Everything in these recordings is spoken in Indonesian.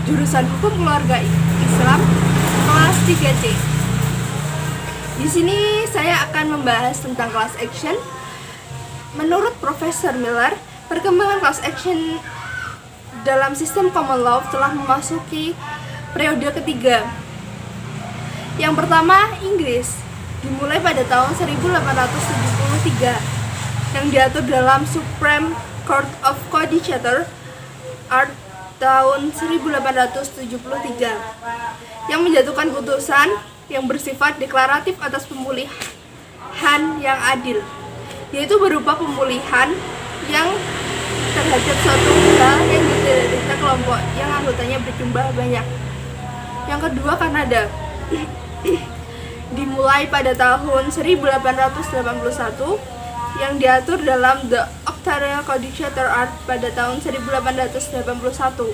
jurusan Hukum Keluarga Islam kelas 3C. Di sini saya akan membahas tentang class action. Menurut Profesor Miller, perkembangan class action dalam sistem common law telah memasuki periode ketiga. Yang pertama, Inggris, dimulai pada tahun 1873, yang diatur dalam Supreme Court of Judicature Act tahun 1873, yang menjatuhkan putusan yang bersifat deklaratif atas pemulihan yang adil, yaitu berupa pemulihan yang terhadap suatu hal yang diderita kelompok yang anggotanya berjumlah banyak. Yang kedua, Kanada, dimulai pada tahun 1881, yang diatur dalam The Ontario Judicature Act pada tahun 1881,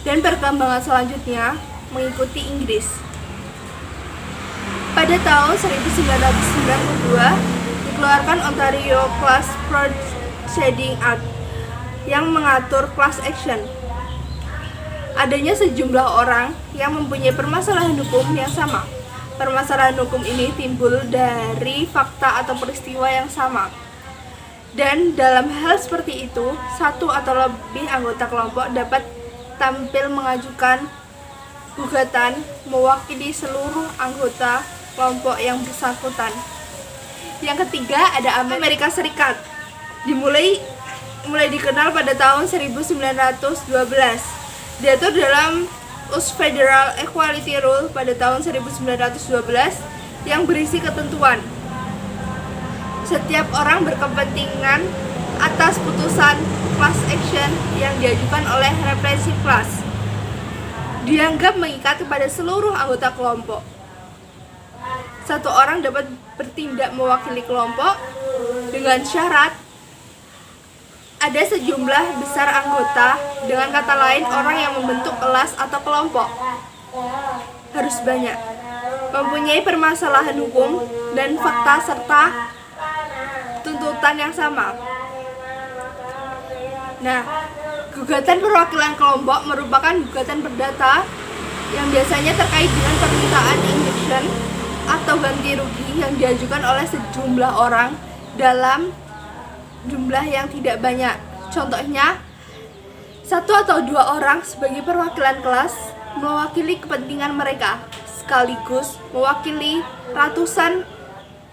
dan perkembangan selanjutnya mengikuti Inggris. Pada tahun 1992 dikeluarkan Ontario Class Proceedings Act yang mengatur class action. Adanya sejumlah orang yang mempunyai permasalahan hukum yang sama. Permasalahan hukum ini timbul dari fakta atau peristiwa yang sama. Dan dalam hal seperti itu, satu atau lebih anggota kelompok dapat tampil mengajukan gugatan mewakili seluruh anggota kelompok yang bersangkutan. Yang ketiga, ada Amerika Serikat. Mulai dikenal pada tahun 1912. Diatur dalam US Federal Equality Rule pada tahun 1912 yang berisi ketentuan setiap orang berkepentingan atas putusan class action yang diajukan oleh representatif kelas dianggap mengikat kepada seluruh anggota kelompok. Satu orang dapat bertindak mewakili kelompok dengan syarat ada sejumlah besar anggota, dengan kata lain orang yang membentuk kelas atau kelompok harus banyak, mempunyai permasalahan hukum dan fakta serta tuntutan yang sama. Nah, gugatan perwakilan kelompok merupakan gugatan perdata yang biasanya terkait dengan permintaan injunction atau ganti rugi yang diajukan oleh sejumlah orang dalam jumlah yang tidak banyak. Contohnya, satu atau dua orang sebagai perwakilan kelas mewakili kepentingan mereka, sekaligus mewakili ratusan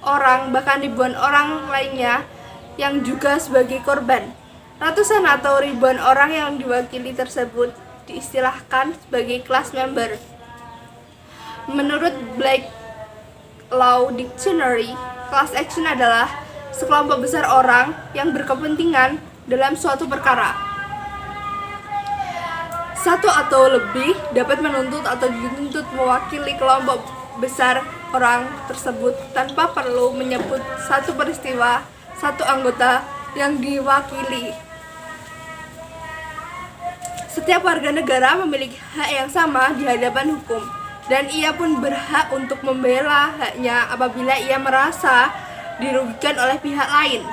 orang, bahkan ribuan orang lainnya yang juga sebagai korban. Ratusan atau ribuan orang yang diwakili tersebut diistilahkan sebagai class member. Menurut Black Law Dictionary, class action adalah sekelompok besar orang yang berkepentingan dalam suatu perkara. Satu atau lebih dapat menuntut atau dituntut mewakili kelompok besar orang tersebut tanpa perlu menyebut satu peristiwa, satu anggota yang diwakili. Setiap warga negara memiliki hak yang sama di hadapan hukum, dan ia pun berhak untuk membela haknya apabila ia merasa dirugikan oleh pihak lain.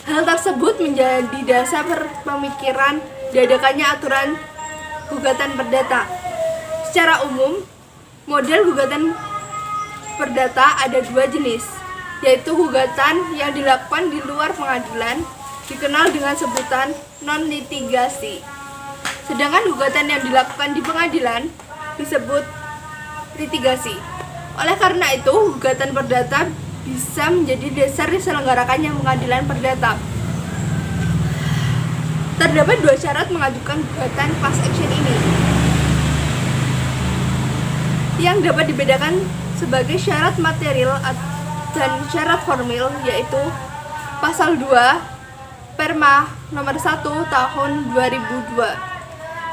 Hal tersebut menjadi dasar pemikiran diadakannya aturan gugatan perdata. Secara umum, model gugatan perdata ada dua jenis, yaitu gugatan yang dilakukan di luar pengadilan, dikenal dengan sebutan non-litigasi. Sedangkan gugatan yang dilakukan di pengadilan disebut litigasi. Oleh karena itu, gugatan perdata bisa menjadi dasar diselenggarakannya pengadilan perdata. Terdapat dua syarat mengajukan gugatan class action ini, yang dapat dibedakan sebagai syarat material dan syarat formil, yaitu Pasal 2 Perma nomor 1 tahun 2002.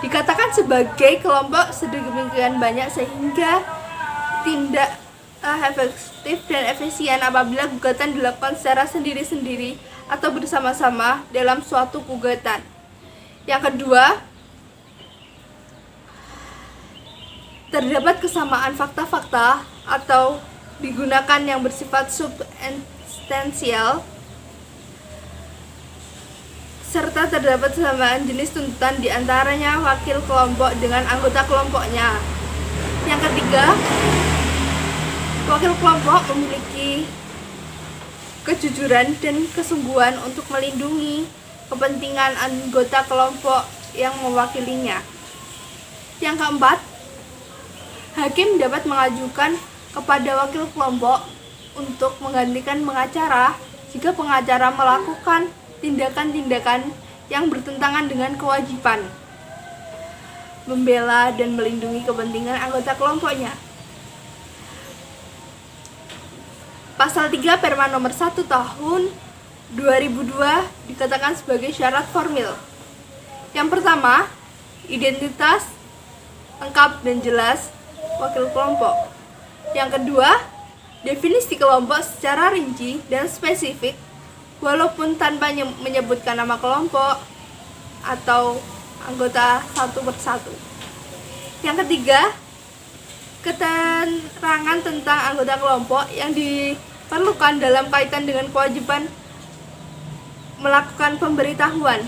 Dikatakan sebagai kelompok sedemikian banyak sehingga tidak efektif dan efisien apabila gugatan dilakukan secara sendiri-sendiri atau bersama-sama dalam suatu gugatan. Yang kedua, terdapat kesamaan fakta-fakta atau digunakan yang bersifat substansial serta terdapat kesamaan jenis tuntutan di antaranya wakil kelompok dengan anggota kelompoknya. Yang ketiga, wakil kelompok memiliki kejujuran dan kesungguhan untuk melindungi kepentingan anggota kelompok yang mewakilinya. Yang keempat, hakim dapat mengajukan kepada wakil kelompok untuk menggantikan pengacara jika pengacara melakukan tindakan-tindakan yang bertentangan dengan kewajiban membela dan melindungi kepentingan anggota kelompoknya. Pasal 3 Perma nomor 1 tahun 2002 dikatakan sebagai syarat formil. Yang pertama, identitas lengkap dan jelas wakil kelompok. Yang kedua, definisi kelompok secara rinci dan spesifik walaupun tanpa menyebutkan nama kelompok atau anggota satu persatu. Yang ketiga, keterangan tentang anggota kelompok yang diperlukan dalam kaitan dengan kewajiban melakukan pemberitahuan.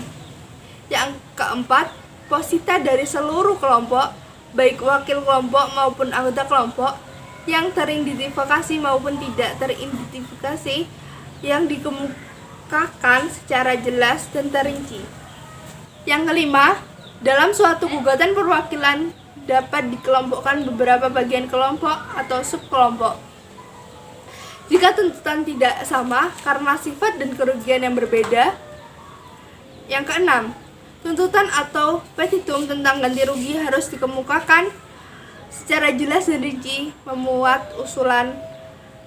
Yang keempat, posita dari seluruh kelompok, baik wakil kelompok maupun anggota kelompok, yang teridentifikasi maupun tidak teridentifikasi, yang dikemukakan secara jelas dan terinci. Yang kelima, dalam suatu gugatan perwakilan dapat dikelompokkan beberapa bagian kelompok atau subkelompok. Jika tuntutan tidak sama karena sifat dan kerugian yang berbeda. Yang keenam, tuntutan atau petitum tentang ganti rugi harus dikemukakan secara jelas dan rinci, memuat usulan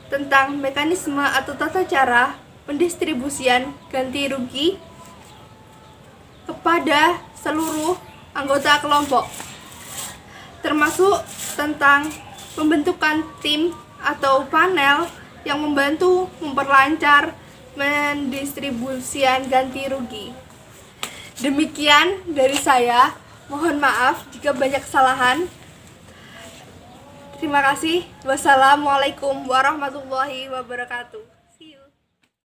tentang mekanisme atau tata cara pendistribusian ganti rugi kepada seluruh anggota kelompok, termasuk tentang pembentukan tim atau panel yang membantu memperlancar pendistribusian ganti rugi. Demikian dari saya, mohon maaf jika banyak kesalahan. Terima kasih. Wassalamualaikum warahmatullahi wabarakatuh.